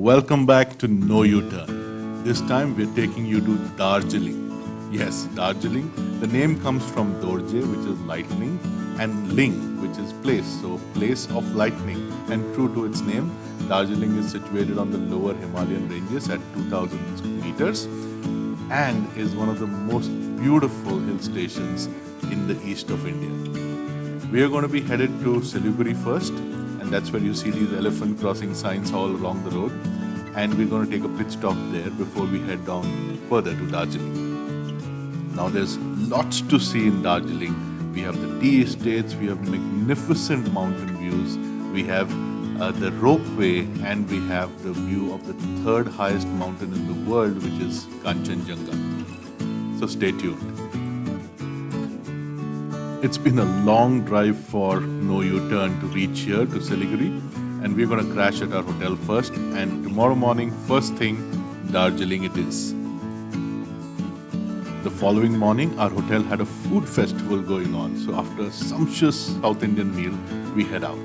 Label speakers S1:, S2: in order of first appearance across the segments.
S1: Welcome back to No U-Turn. This time we're taking you to Darjeeling. Yes, Darjeeling. The name comes from Dorje, which is lightning, and Ling, which is place. So, place of lightning. And true to its name, Darjeeling is situated on the lower Himalayan ranges at 2000 meters and is one of the most beautiful hill stations in the east of India. We are going to be headed to Siliguri first, and that's where you see these elephant crossing signs all along the road. And we're going to take a pit stop there before we head down further to Darjeeling. Now, there's lots to see in Darjeeling. We have the tea estates, we have magnificent mountain views, we have the ropeway, and we have the view of the third highest mountain in the world, which is Kanchenjunga. So stay tuned. It's been a long drive for No U-Turn to reach here to Siliguri, and we're going to crash at our hotel first, and tomorrow morning, first thing, Darjeeling it is. The following morning, our hotel had a food festival going on, so after a sumptuous South Indian meal, we head out.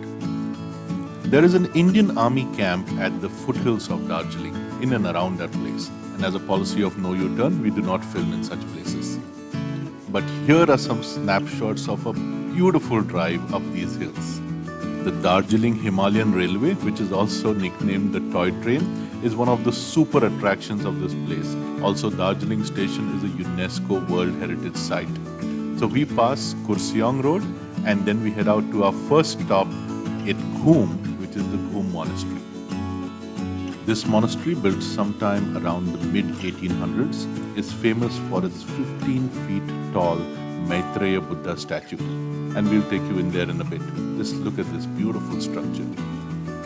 S1: There is an Indian Army camp at the foothills of Darjeeling, in and around that place, and as a policy of No U-Turn, we do not film in such places. But here are some snapshots of a beautiful drive up these hills. The Darjeeling Himalayan Railway, which is also nicknamed the Toy Train, is one of the super attractions of this place. Also, Darjeeling Station is a UNESCO World Heritage Site. So we pass Kurseong Road and then we head out to our first stop at Ghum, which is the Ghum Monastery. This monastery, built sometime around the mid-1800s, is famous for its 15 feet tall Maitreya Buddha statue. And we'll take you in there in a bit. Just look at this beautiful structure.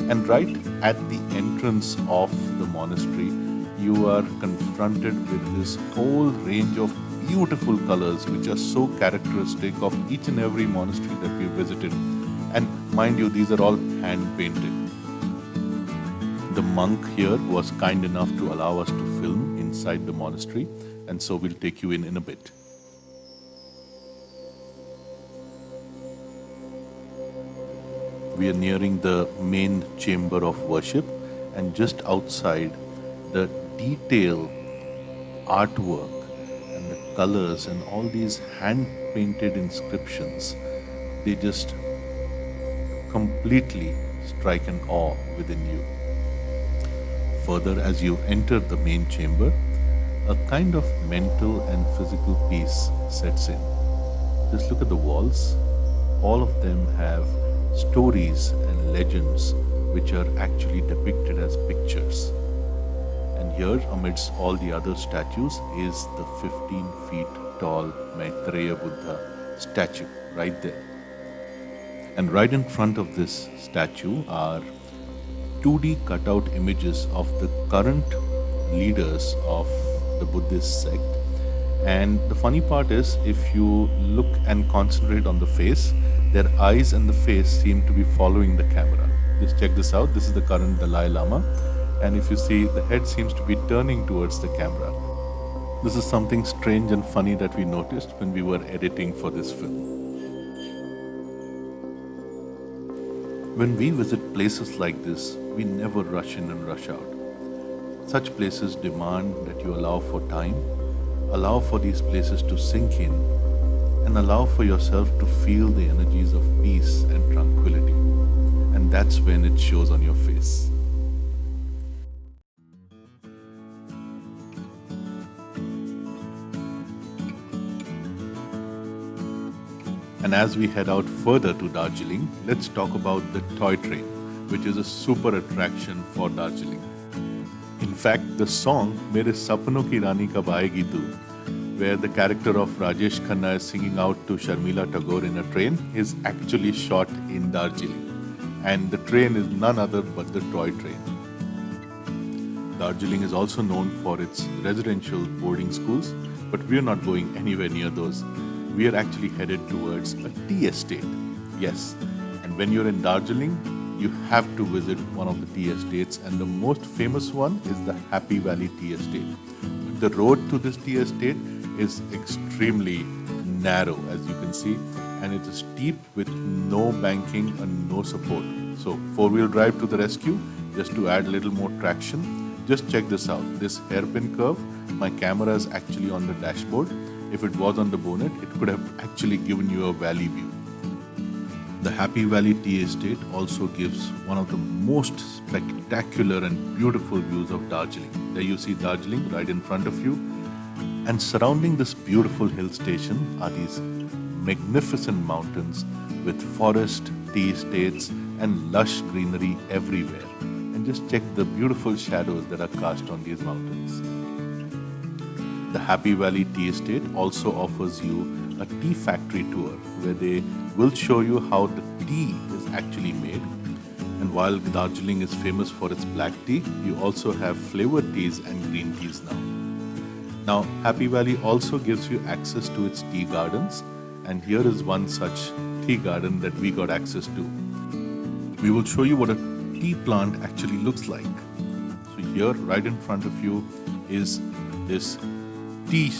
S1: And right at the entrance of the monastery, you are confronted with this whole range of beautiful colors which are so characteristic of each and every monastery that we visited. And mind you, these are all hand-painted. The monk here was kind enough to allow us to film inside the monastery, and so we'll take you in a bit. We are nearing the main chamber of worship, and just outside, the detail, artwork, and the colors, and all these hand-painted inscriptions, they just completely strike an awe within you. Further, as you enter the main chamber, a kind of mental and physical peace sets in. Just look at the walls. All of them have stories and legends which are actually depicted as pictures. And here, amidst all the other statues, is the 15 feet tall Maitreya Buddha statue right there. And right in front of this statue are 2D cutout images of the current leaders of the Buddhist sect. And the funny part is, if you look and concentrate on the face, their eyes and the face seem to be following the camera. Just check this out. This is the current Dalai Lama. And if you see, the head seems to be turning towards the camera. This is something strange and funny that we noticed when we were editing for this film. When we visit places like this, we never rush in and rush out. Such places demand that you allow for time, allow for these places to sink in, and allow for yourself to feel the energies of peace and tranquility. And that's when it shows on your face. And as we head out further to Darjeeling, let's talk about the Toy Train, which is a super attraction for Darjeeling. In fact, the song Mere Sapno Ki Rani Kab Aayegi Tu, where the character of Rajesh Khanna is singing out to Sharmila Tagore in a train, is actually shot in Darjeeling. And the train is none other but the Toy Train. Darjeeling is also known for its residential boarding schools, but we are not going anywhere near those. We are actually headed towards a tea estate. Yes, and when you're in Darjeeling, you have to visit one of the tea estates, and the most famous one is the Happy Valley Tea Estate. The road to this tea estate is extremely narrow, as you can see, and it is steep with no banking and no support. So four-wheel drive to the rescue, just to add a little more traction, just check this out. This hairpin curve, my camera is actually on the dashboard. If it was on the bonnet, it could have actually given you a valley view. The Happy Valley Tea Estate also gives one of the most spectacular and beautiful views of Darjeeling. There you see Darjeeling right in front of you, and surrounding this beautiful hill station are these magnificent mountains with forest, tea estates and lush greenery everywhere. And just check the beautiful shadows that are cast on these mountains. The Happy Valley Tea Estate also offers you a tea factory tour where they will show you how the tea is actually made. And while Darjeeling is famous for its black tea, you also have flavored teas and green teas now. Now, Happy Valley also gives you access to its tea gardens, and here is one such tea garden that we got access to. We will show you what a tea plant actually looks like. So here, right in front of you, is this tea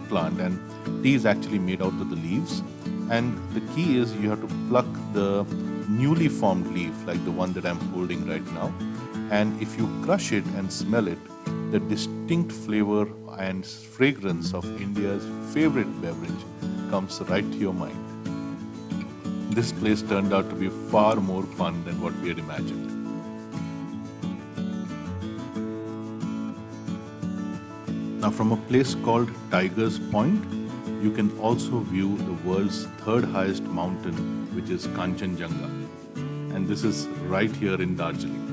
S1: plant, and tea is actually made out of the leaves. And the key is you have to pluck the newly formed leaf, like the one that I'm holding right now. And if you crush it and smell it, the distinct flavor and fragrance of India's favorite beverage comes right to your mind. This place turned out to be far more fun than what we had imagined. Now, from a place called Tiger's Point, you can also view the world's third highest mountain, which is Kanchenjunga. And this is right here in Darjeeling.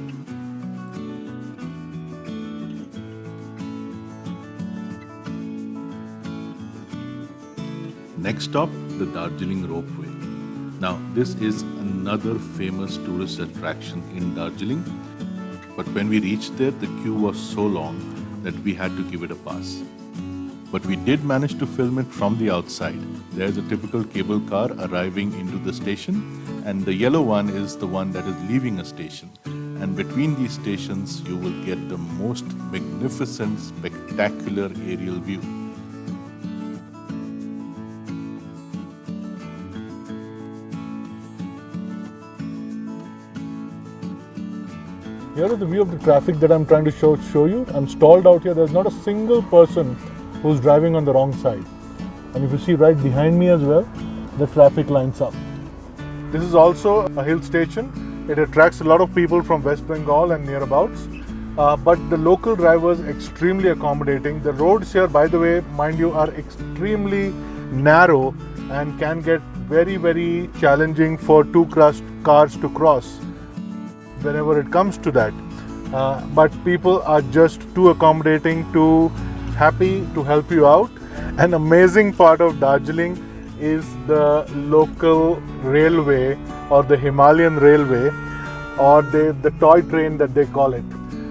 S1: Next stop, the Darjeeling Ropeway. Now, this is another famous tourist attraction in Darjeeling. But when we reached there, the queue was so long that we had to give it a pass. But we did manage to film it from the outside. There's a typical cable car arriving into the station, and the yellow one is the one that is leaving a station. And between these stations, you will get the most magnificent, spectacular aerial view.
S2: Here is the view of the traffic that I'm trying to show you. I'm stalled out here. There's not a single person who's driving on the wrong side. And if you see right behind me as well, the traffic lines up. This is also a hill station. It attracts a lot of people from West Bengal and nearabouts. But the local drivers extremely accommodating. The roads here, by the way, mind you, are extremely narrow and can get very, very challenging for two cars to cross whenever it comes to that. But people are just too accommodating, too happy to help you out. An amazing part of Darjeeling is the local railway, or the Himalayan railway, or the toy train that they call it.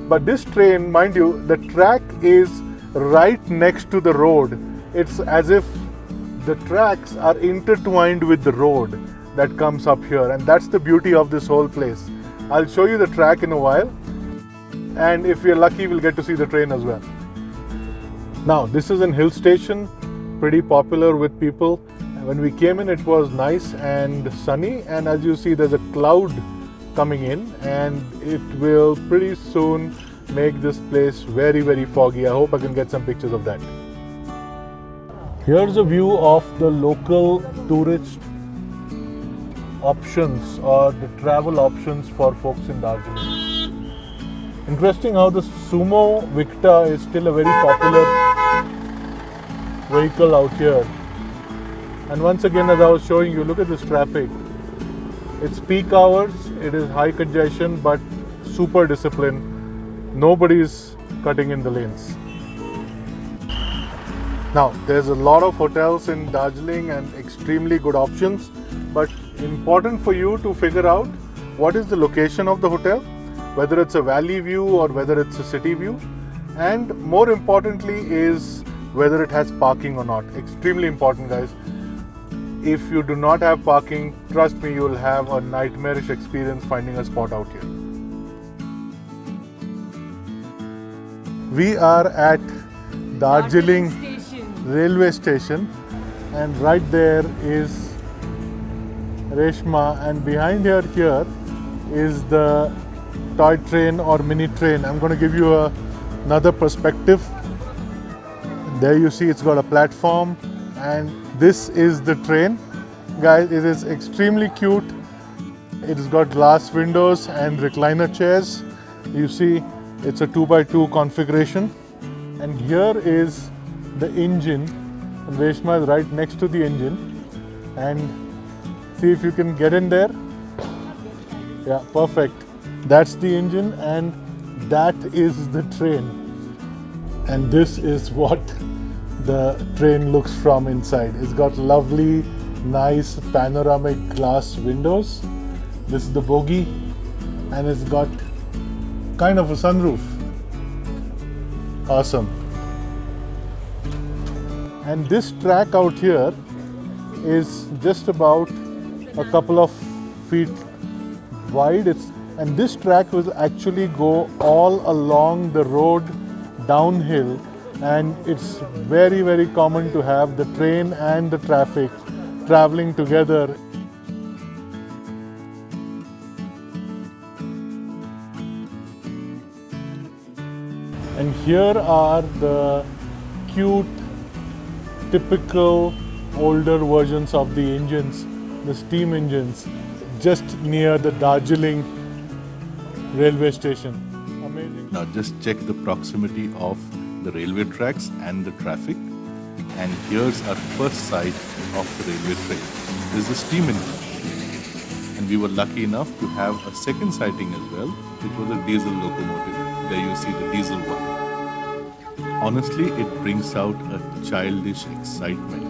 S2: But this train, mind you, the track is right next to the road. It's as if the tracks are intertwined with the road that comes up here, and that's the beauty of this whole place. I'll show you the track in a while, and if we're lucky, we'll get to see the train as well. Now, this is a hill station, pretty popular with people. When we came in, it was nice and sunny, and as you see, there's a cloud coming in, and it will pretty soon make this place very, very foggy. I hope I can get some pictures of that. Here's a view of the local tourist options, or the travel options for folks in Darjeeling. Interesting how the Sumo Victa is still a very popular vehicle out here. And once again, as I was showing you, look at this traffic. It's peak hours, it is high congestion, but super disciplined. Nobody's cutting in the lanes. Now, there's a lot of hotels in Darjeeling and extremely good options, but important for you to figure out what is the location of the hotel, whether it's a valley view or whether it's a city view, and more importantly is whether it has parking or not. Extremely important, guys. If you do not have parking, trust me, you will have a nightmarish experience finding a spot out here. We are at Darjeeling railway station, and right there is Reshma, and behind her here is the toy train or mini train. I'm going to give you another perspective. There you see it's got a platform, and this is the train. Guys, it is extremely cute. It has got glass windows and recliner chairs. You see it's a 2x2 configuration. And here is the engine. And Reshma is right next to the engine. And see if you can get in there. Yeah, perfect. That's the engine and that is the train. And this is what the train looks from inside. It's got lovely, nice panoramic glass windows. This is the bogie and it's got kind of a sunroof. Awesome. And this track out here is just about a couple of feet wide. And this track will actually go all along the road downhill, and it's very, very common to have the train and the traffic traveling together. And here are the cute, typical older versions of the engines, the steam engines, just near the Darjeeling railway station. Amazing.
S1: Now just check the proximity of the railway tracks and the traffic. And here's our first sight of the railway train. This is the steam engine. And we were lucky enough to have a second sighting as well, which was a diesel locomotive. There you see the diesel one. Honestly, it brings out a childish excitement.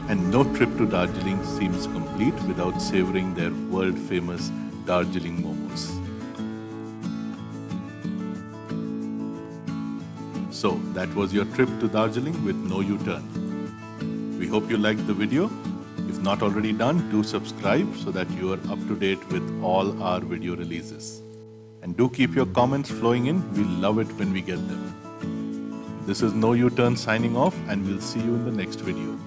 S1: And no trip to Darjeeling seems complete without savoring their world-famous Darjeeling momos. So, that was your trip to Darjeeling with no U-turn. We hope you liked the video. If not already done, do subscribe so that you are up to date with all our video releases. And do keep your comments flowing in. We love it when we get them. This is No U-Turn signing off, and we'll see you in the next video.